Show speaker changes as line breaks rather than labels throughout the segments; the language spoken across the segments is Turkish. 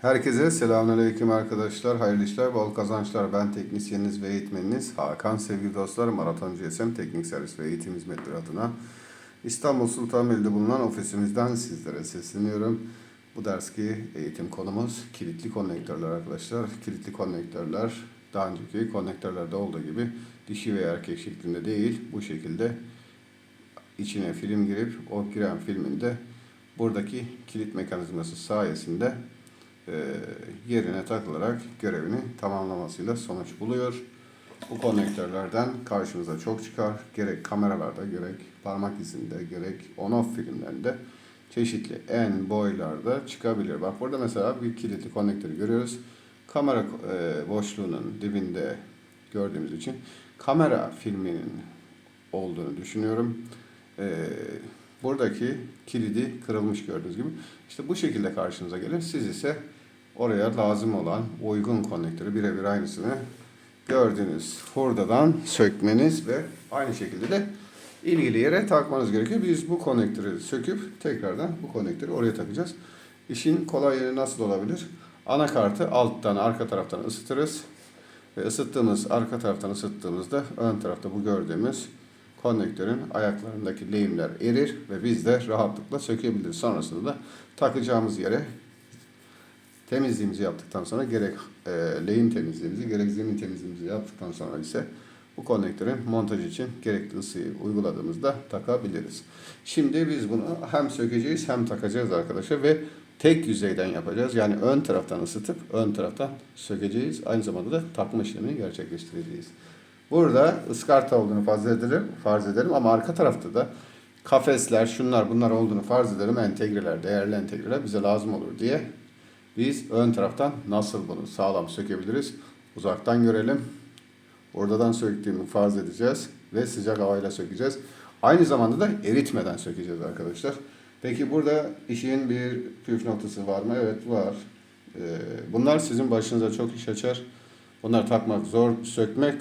Herkese selamünaleyküm arkadaşlar. Hayırlı işler, bol kazançlar. Ben teknisyeniniz ve eğitmeniniz Hakan. Sevgili dostlar, Maraton GSM Teknik Servis ve Eğitim Hizmetleri adına İstanbul Sultanbeyli'de bulunan ofisimizden sizlere sesleniyorum. Bu derski eğitim konumuz kilitli konnektörler arkadaşlar. Kilitli konnektörler daha önceki konnektörlerde olduğu gibi dişi veya erkek şeklinde değil, bu şekilde içine film girip o giren filmin de buradaki kilit mekanizması sayesinde yerine takılarak görevini tamamlamasıyla sonuç buluyor. Bu konnektörlerden karşımıza çok çıkar. Gerek kameralarda, gerek parmak izinde, gerek on-off filmlerinde çeşitli en boylarda çıkabilir. Bak burada mesela bir kilitli konnektörü görüyoruz. Kamera boşluğunun dibinde gördüğümüz için kamera filminin olduğunu düşünüyorum. Buradaki kilidi kırılmış gördüğünüz gibi. İşte bu şekilde karşınıza gelir. Siz ise oraya lazım olan uygun konnektörü birebir aynısını gördüğünüz hurdadan sökmeniz ve aynı şekilde de ilgili yere takmanız gerekiyor. Biz bu konnektörü söküp tekrardan bu konnektörü oraya takacağız. İşin kolay yeri nasıl olabilir? Anakartı alttan, arka taraftan ısıtırız. Ve ısıttığımız, arka taraftan ısıttığımızda ön tarafta bu gördüğümüz konnektörün ayaklarındaki lehimler erir ve biz de rahatlıkla sökebiliriz. Sonrasında da takacağımız yere temizliğimizi yaptıktan sonra gerek lehim temizliğimizi gerek zemin temizliğimizi yaptıktan sonra ise bu konnektörün montajı için gerekli ısıyı uyguladığımızda takabiliriz. Şimdi biz bunu hem sökeceğiz hem takacağız arkadaşlar ve tek yüzeyden yapacağız. Yani ön taraftan ısıtıp ön taraftan sökeceğiz. Aynı zamanda da takma işlemini gerçekleştireceğiz. Burada ıskarta olduğunu farz edelim ama arka tarafta da kafesler, şunlar bunlar olduğunu farz edelim. Entegreler, değerli entegreler bize lazım olur diye biz ön taraftan nasıl bunu sağlam sökebiliriz? Uzaktan görelim. Oradan söktüğümü farz edeceğiz ve sıcak havayla sökeceğiz. Aynı zamanda da eritmeden sökeceğiz arkadaşlar. Peki burada işin bir püf noktası var mı? Evet var. Bunlar sizin başınıza çok iş açar. Bunlar takmak zor, sökmek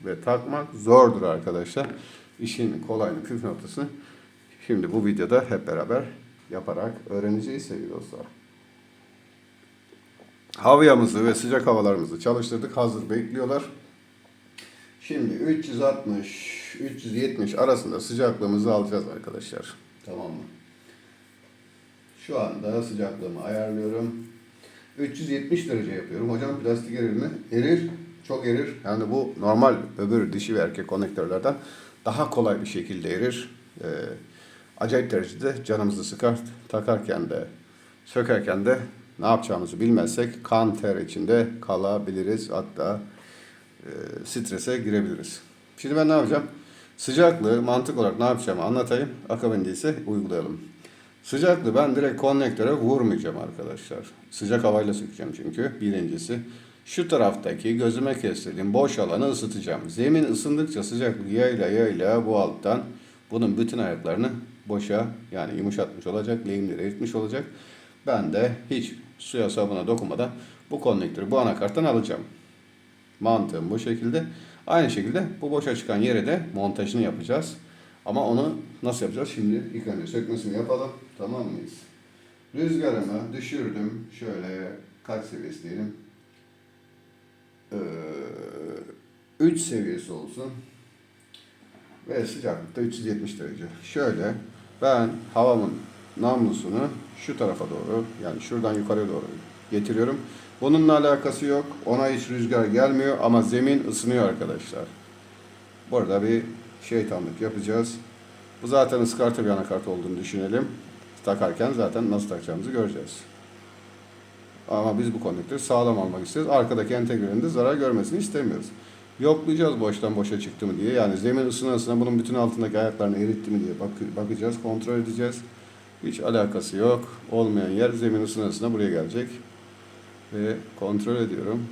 ve takmak zordur arkadaşlar. İşin kolayını, püf noktasını şimdi bu videoda hep beraber yaparak öğreneceğiz sevgili dostlar. Havyamızı ve sıcak havalarımızı çalıştırdık. Hazır bekliyorlar. Şimdi 360-370 arasında sıcaklığımızı alacağız arkadaşlar. Tamam mı? Şu anda sıcaklığımı ayarlıyorum. 370 derece yapıyorum. Hocam plastik erir mi? Erir. Çok erir. Yani bu normal öbür dişi ve erkek konnektörlerden daha kolay bir şekilde erir. Acayip derecede canımızı sıkar. Takarken de sökerken de ne yapacağımızı bilmezsek kan ter içinde kalabiliriz. Hatta strese girebiliriz. Şimdi ben ne yapacağım? Sıcaklığı mantık olarak ne yapacağımı anlatayım. Akabinde ise uygulayalım. Sıcaklığı ben direkt konnektöre vurmayacağım arkadaşlar. Sıcak havayla sökeceğim çünkü. Birincisi şu taraftaki gözüme kestirdiğim boş alanı ısıtacağım. Zemin ısındıkça sıcaklık yayla bu alttan bunun bütün ayaklarını boşa yani yumuşatmış olacak. Lehimleri eritmiş olacak. Ben de hiç suya sabuna dokunmadan bu konnektörü bu anakarttan alacağım. Mantığım bu şekilde. Aynı şekilde bu boşa çıkan yere de montajını yapacağız. Ama onu nasıl yapacağız? Şimdi ilk önce sökmesini yapalım. Tamam mıyız? Rüzgarımı düşürdüm. Şöyle kaç seviyesi diyelim? 3 seviyesi olsun. Ve sıcaklıkta 370 derece. Şöyle ben havamın namlusunu şu tarafa doğru yani şuradan yukarıya doğru getiriyorum. Bununla alakası yok. Ona hiç rüzgar gelmiyor ama zemin ısınıyor arkadaşlar. Burada bir şeytanlık yapacağız. Bu zaten ıskarta bir anakart olduğunu düşünelim. Takarken zaten nasıl takacağımızı göreceğiz. Ama biz bu konnektörü sağlam almak istiyoruz. Arkadaki entegrenin de zarar görmesini istemiyoruz. Yoklayacağız boştan boşa çıktı mı diye. Yani zemin ısına bunun bütün altındaki ayaklarını eritti mi diye bakacağız, kontrol edeceğiz. Hiç alakası yok. Olmayan yer zemin ısına buraya gelecek. Ve kontrol ediyorum.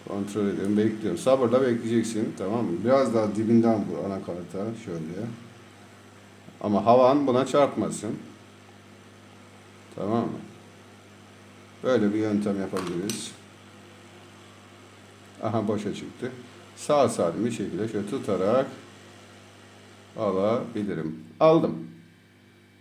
Kontrol ediyorum, bekliyorum. Sabırla bekleyeceksin, tamam mı? Biraz daha dibinden vur anakarta, şöyle. Ama havan buna çarpmasın. Tamam mı? Böyle bir yöntem yapabiliriz. Aha boşa çıktı. Sağ salim bir şekilde şöyle tutarak alabilirim. Aldım.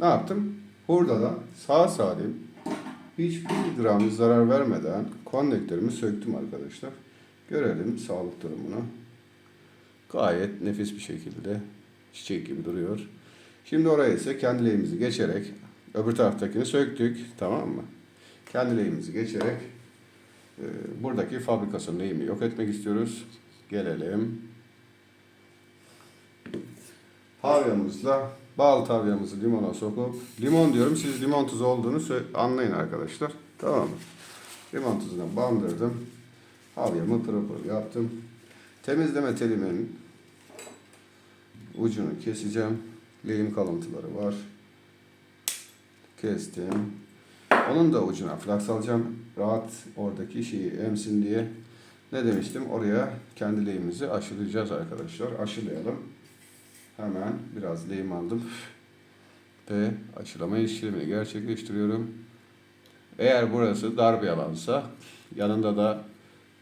Ne yaptım? Hurdadan sağ salim hiçbir gram zarar vermeden konnektörümü söktüm arkadaşlar. Görelim sağlık durumunu. Gayet nefis bir şekilde çiçek gibi duruyor. Şimdi oraya ise kendi lehimizi geçerek öbür taraftakini söktük, tamam mı? Kendi lehimizi geçerek buradaki fabrikasyon lehimi yok etmek istiyoruz. Gelelim. Havyamızla bal tavyamızı limona sokup, limon diyorum, siz limon tuzu olduğunu anlayın arkadaşlar. Tamam mı? Limon tuzuna bandırdım. Havyamı pırıl pırıl yaptım. Temizleme telimin ucunu keseceğim. Lehim kalıntıları var. Kestim. Onun da ucuna flaks alacağım. Rahat oradaki şeyi emsin diye. Ne demiştim? Oraya kendi lehimizi aşılayacağız arkadaşlar. Aşılayalım. Hemen biraz lehim aldım. Ve aşılama işlemini gerçekleştiriyorum. Eğer burası dar bir alansa, yanında da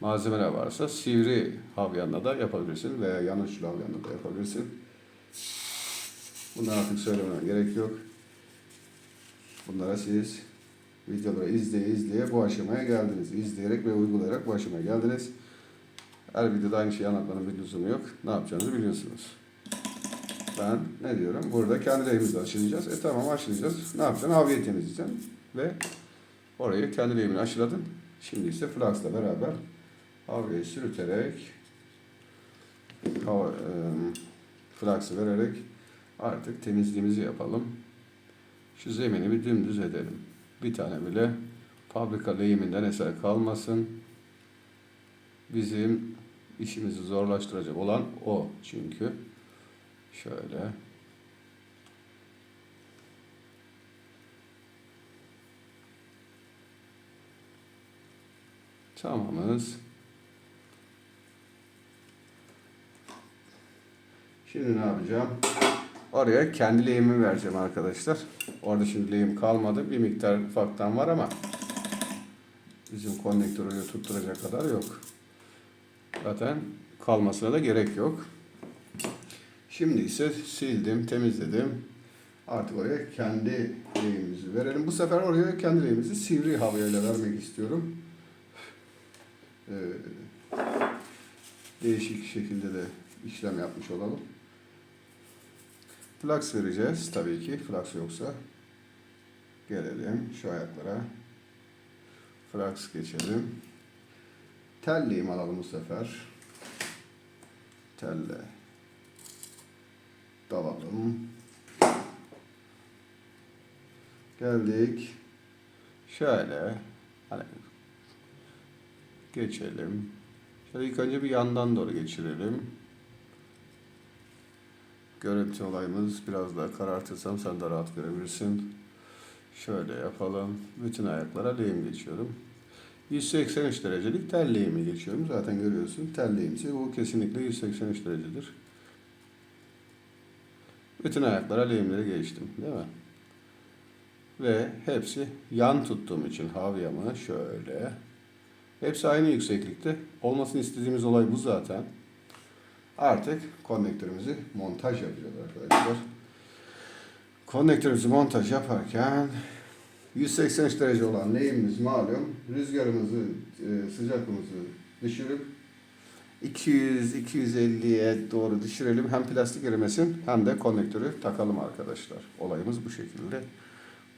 malzemeler varsa sivri havyanla da yapabilirsin veya yan uçlu havyanla da yapabilirsin. Bunları artık söylememe gerek yok. Bunlara siz videoları izleye bu aşamaya geldiniz. İzleyerek ve uygulayarak bu aşamaya geldiniz. Her videoda aynı şeyi anlatmanın bir lüzumu yok. Ne yapacağınızı biliyorsunuz. Ben ne diyorum? Burada kendi lehimizi aşılayacağız. Tamam, aşılayacağız. Ne yapacaksın? Havyeyi temizleyeceksin. Ve orayı kendi lehimini aşıladın. Şimdi ise flaksla beraber havyeyi sürüterek flaksı vererek artık temizliğimizi yapalım. Şu zemini bir dümdüz edelim. Bir tane bile fabrika lehiminden eser kalmasın. Bizim işimizi zorlaştıracak olan o çünkü. Şöyle. Tamamız. Şimdi ne yapacağım? Oraya kendi lehimi vereceğim arkadaşlar. Orada şimdi lehim kalmadı. Bir miktar ufaktan var ama bizim konnektörü tutturacak kadar yok. Zaten kalmasına da gerek yok. Şimdi ise sildim, temizledim. Artık oraya kendi lehimizi verelim. Bu sefer oraya kendi lehimizi sivri havyayla vermek istiyorum. Değişik şekilde de işlem yapmış olalım. Flaks vereceğiz tabii ki. Flaks yoksa gelelim şu ayaklara. Flaks geçelim. Tel lehim alalım bu sefer. Telle dalalım. Geldik. Şöyle hani geçelim. Şöyle ilk önce bir yandan doğru geçirelim. Görüntü olayımız biraz daha karartırsam sen de rahat görebilirsin. Şöyle yapalım. Bütün ayaklara lehim geçiyorum. 183 derecelik tel lehimi geçiyorum. Zaten görüyorsun. Tel lehimsi bu kesinlikle 183 derecedir. Bütün ayaklara lehimleri geçtim. Değil mi? Ve hepsi yan tuttuğum için havyamı şöyle. Hepsi aynı yükseklikte. Olmasını istediğimiz olay bu zaten. Artık konnektörümüzü montaj yapacağız arkadaşlar. Konnektörümüzü montaj yaparken 183 derece olan lehimimiz malum. Rüzgarımızı, sıcaklığımızı düşürüp 200-250'ye doğru düşürelim. Hem plastik erimesin hem de konnektörü takalım arkadaşlar. Olayımız bu şekilde.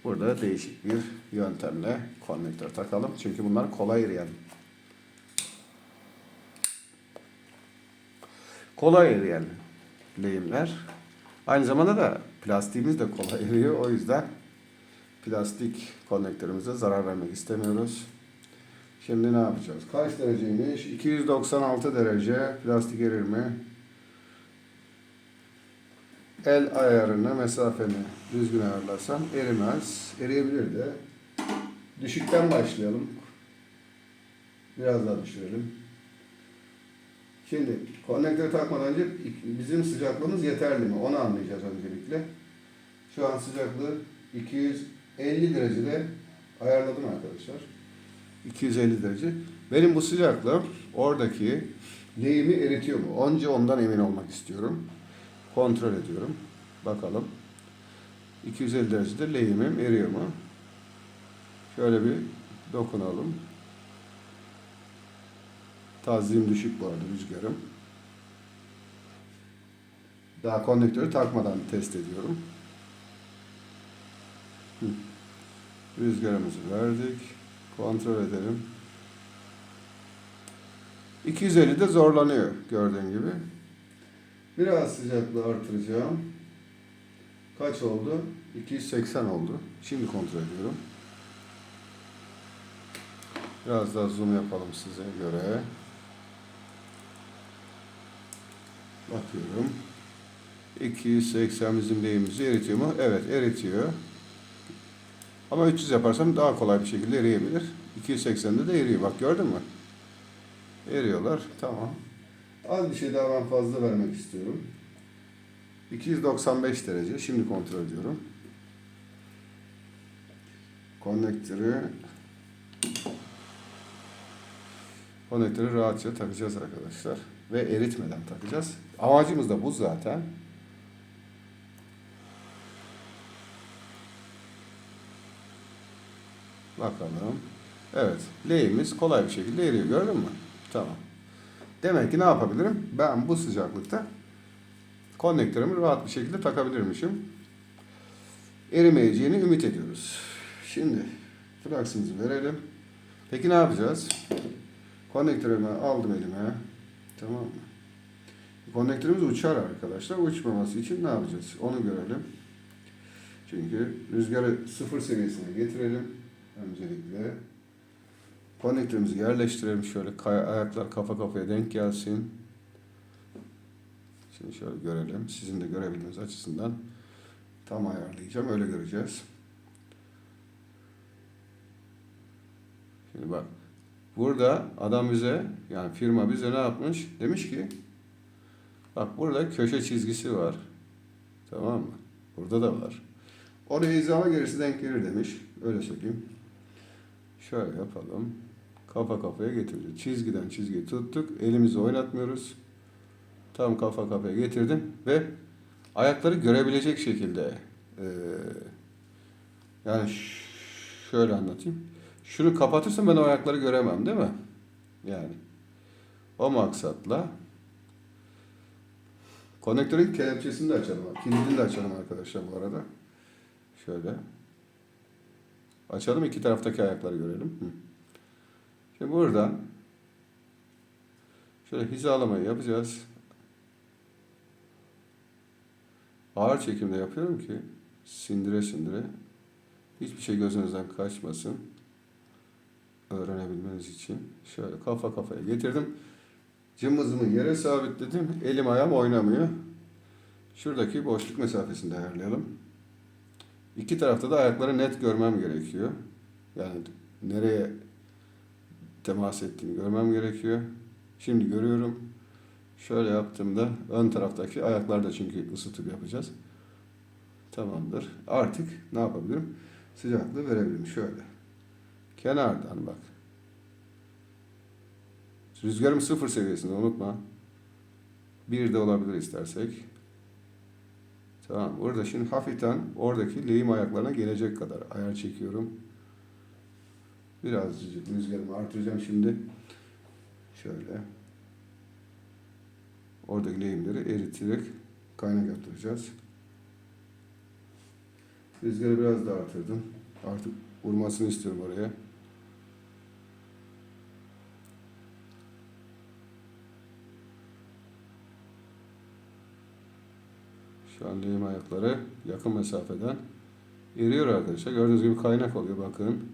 Burada değişik bir yöntemle konnektör takalım. Çünkü bunlar kolay eriyen. Kolay eriyen lehimler. Aynı zamanda da plastiğimiz de kolay eriyor. O yüzden plastik konnektörümüze zarar vermek istemiyoruz. Şimdi ne yapacağız? Kaç dereceymiş? 296 derece plastik erir mi? El ayarını, mesafeni düzgün ayarlarsan erimez. Eriyebilir de. Düşükten başlayalım. Biraz daha düşürelim. Şimdi konnektörü takmadan önce bizim sıcaklığımız yeterli mi? Onu anlayacağız öncelikle. Şu an sıcaklığı 250 derecede ayarladım arkadaşlar. 250 derece. Benim bu sıcaklığım oradaki lehimi eritiyor mu? Önce ondan emin olmak istiyorum. Kontrol ediyorum. Bakalım. 250 derecede lehimim eriyor mu? Şöyle bir dokunalım. Tazliğim düşük bu arada, rüzgarım. Daha konnektörü takmadan test ediyorum. Rüzgarımızı verdik. Kontrol edelim. 250'de zorlanıyor gördüğün gibi. Biraz sıcaklığı artıracağım. Kaç oldu? 280 oldu. Şimdi kontrol ediyorum. Biraz daha zoom yapalım size göre. Bakıyorum. 280 bizim lehimimizi eritiyor mu? Evet, eritiyor. Ama 300 yaparsam daha kolay bir şekilde eriyebilir. 280'de de eriyor. Bak gördün mü? Eriyorlar. Tamam. Az bir şey daha ben fazla vermek istiyorum. 295 derece. Şimdi kontrol ediyorum. Konnektörü rahatça takacağız arkadaşlar. Ve eritmeden takacağız. Amacımız da bu zaten. Bakalım. Evet. Lehimiz kolay bir şekilde eriyor. Gördün mü? Tamam. Demek ki ne yapabilirim? Ben bu sıcaklıkta konnektörümü rahat bir şekilde takabilirmişim. Erimeyeceğini ümit ediyoruz. Şimdi flux'ımızı verelim. Peki ne yapacağız? Konnektörümü aldım elime. Tamam mı? Konnektörümüz uçar arkadaşlar. Uçmaması için ne yapacağız? Onu görelim. Çünkü rüzgarı sıfır seviyesine getirelim. Öncelikle konnektörümüzü yerleştirelim. Şöyle ayaklar kafa kafaya denk gelsin. Şimdi şöyle görelim. Sizin de görebilmeniz açısından tam ayarlayacağım. Öyle göreceğiz. Şimdi bak. Burada adam bize, yani firma bize ne yapmış? Demiş ki bak burada köşe çizgisi var. Tamam mı? Burada da var. Oraya hizama gerisi denk gelir demiş. Öyle söyleyeyim. Şöyle yapalım. Kafa kafaya getireceğiz. Çizgiden çizgiyi tuttuk. Elimizi oynatmıyoruz. Tam kafa kafaya getirdim ve ayakları görebilecek şekilde yani şöyle anlatayım. Şunu kapatırsam ben o ayakları göremem değil mi? Yani o maksatla konnektörün kelepçesini de açalım. Kilidini de açalım arkadaşlar bu arada. Şöyle. Açalım, iki taraftaki ayakları görelim. Şimdi buradan şöyle hizalamayı yapacağız. Ağır çekimde yapıyorum ki sindire sindire hiçbir şey gözünüzden kaçmasın. Öğrenebilmeniz için. Şöyle kafa kafaya getirdim. Cımbızımı yere sabitledim. Elim ayağım oynamıyor. Şuradaki boşluk mesafesini de ayarlayalım. İki tarafta da ayakları net görmem gerekiyor. Yani nereye temas ettiğini görmem gerekiyor. Şimdi görüyorum. Şöyle yaptığımda ön taraftaki ayaklar da çünkü ısıtıp yapacağız. Tamamdır. Artık ne yapabilirim? Sıcaklığı verebilirim. Şöyle. Kenardan bak. Rüzgarım sıfır seviyesinde, unutma. Bir de olabilir istersek. Tamam. Burada şimdi hafiften oradaki lehim ayaklarına gelecek kadar ayar çekiyorum. Birazcık rüzgarımı artıracağım şimdi. Şöyle. Oradaki lehimleri eriterek kaynak yaptıracağız. Rüzgarı biraz daha artırdım. Artık vurmasını istiyorum oraya. Şu an lehim ayakları yakın mesafeden eriyor arkadaşlar. Gördüğünüz gibi kaynak oluyor, bakın.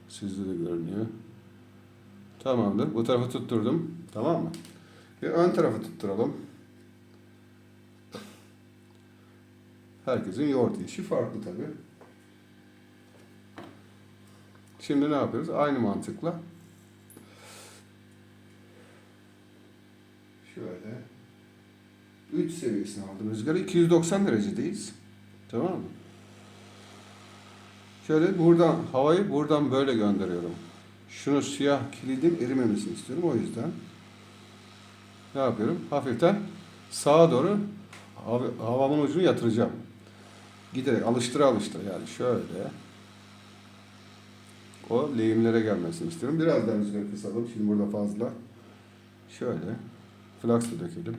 Sizde de görünüyor. Tamamdır. Bu tarafı tutturdum. Tamam mı? Ve ön tarafı tutturalım. Herkesin yoğurt işi farklı tabi. Şimdi ne yapıyoruz? Aynı mantıkla. Şöyle. 3 seviyesine aldım rüzgarı. 290 derecedeyiz. Tamam mı? Şöyle buradan havayı buradan böyle gönderiyorum. Şunu siyah kilidin erimemesini istiyorum. O yüzden ne yapıyorum? Hafiften sağa doğru havamın ucunu yatıracağım. Giderek alıştıra alıştıra yani şöyle. O lehimlere gelmesini istiyorum. Biraz daha rüzgarı kısalım. Şimdi burada fazla. Şöyle. Flaks da dökelim.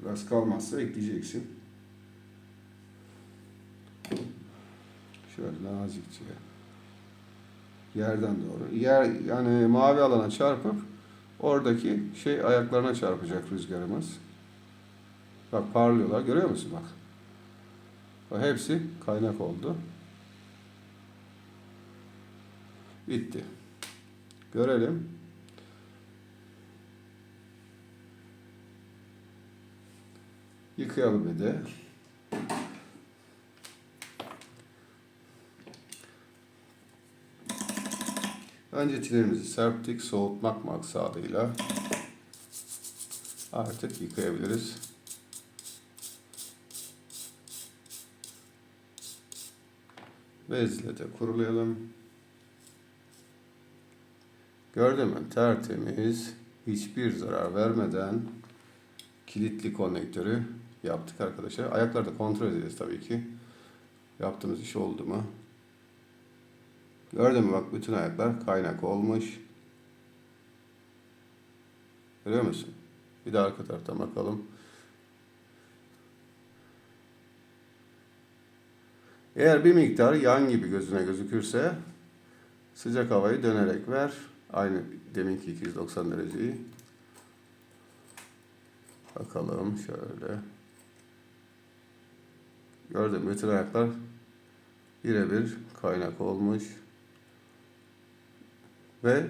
Flaks kalmazsa ekleyeceksin. Şöyle nazikçe. Yerden doğru. Yani mavi alana çarpıp oradaki ayaklarına çarpacak rüzgarımız. Bak parlıyorlar. Görüyor musun bak. Bak hepsi kaynak oldu. Bitti. Görelim. Yıkayalım bir de. Önce tilerimizi serptik. Soğutmak maksadıyla artık yıkayabiliriz. Bezle de kurulayalım. Gördün mü? Tertemiz, hiçbir zarar vermeden kilitli konnektörü yaptık arkadaşlar. Ayakları da kontrol edeceğiz tabii ki. Yaptığımız iş oldu mu? Gördün mü? Bak bütün ayaklar kaynak olmuş. Görüyor musun? Bir de arka taraftan bakalım. Eğer bir miktar yan gibi gözüne gözükürse sıcak havayı dönerek ver. Aynı deminki 290 dereceyi. Bakalım şöyle. Gördün mü? Bütün ayaklar birebir kaynak olmuş. Ve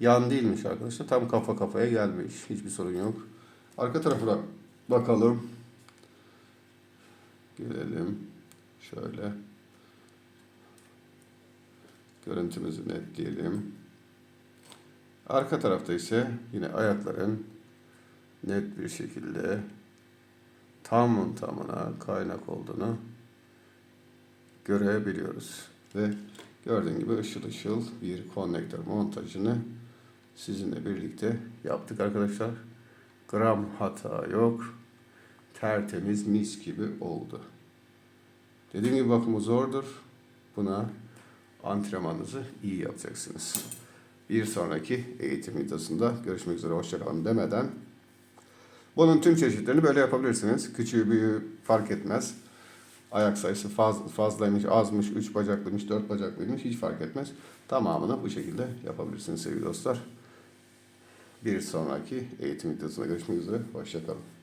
yan değilmiş arkadaşlar. Tam kafa kafaya gelmiş. Hiçbir sorun yok. Arka tarafına bakalım. Gelelim. Şöyle. Görüntümüzü netleyelim. Arka tarafta ise yine ayakların net bir şekilde tam tamına kaynak olduğunu görebiliyoruz. Ve gördüğün gibi ışıl ışıl bir konnektör montajını sizinle birlikte yaptık arkadaşlar. Gram hata yok. Tertemiz mis gibi oldu. Dediğim gibi bakımı zordur. Buna antrenmanınızı iyi yapacaksınız. Bir sonraki eğitim videosunda görüşmek üzere. Hoşçakalın demeden bunun tüm çeşitlerini böyle yapabilirsiniz. Küçüğü büyüğü fark etmez. Ayak sayısı fazlaymış, azmış, 3 bacaklıymış, 4 bacaklıymış hiç fark etmez. Tamamını bu şekilde yapabilirsiniz sevgili dostlar. Bir sonraki eğitim videosunda görüşmek üzere. Hoşçakalın.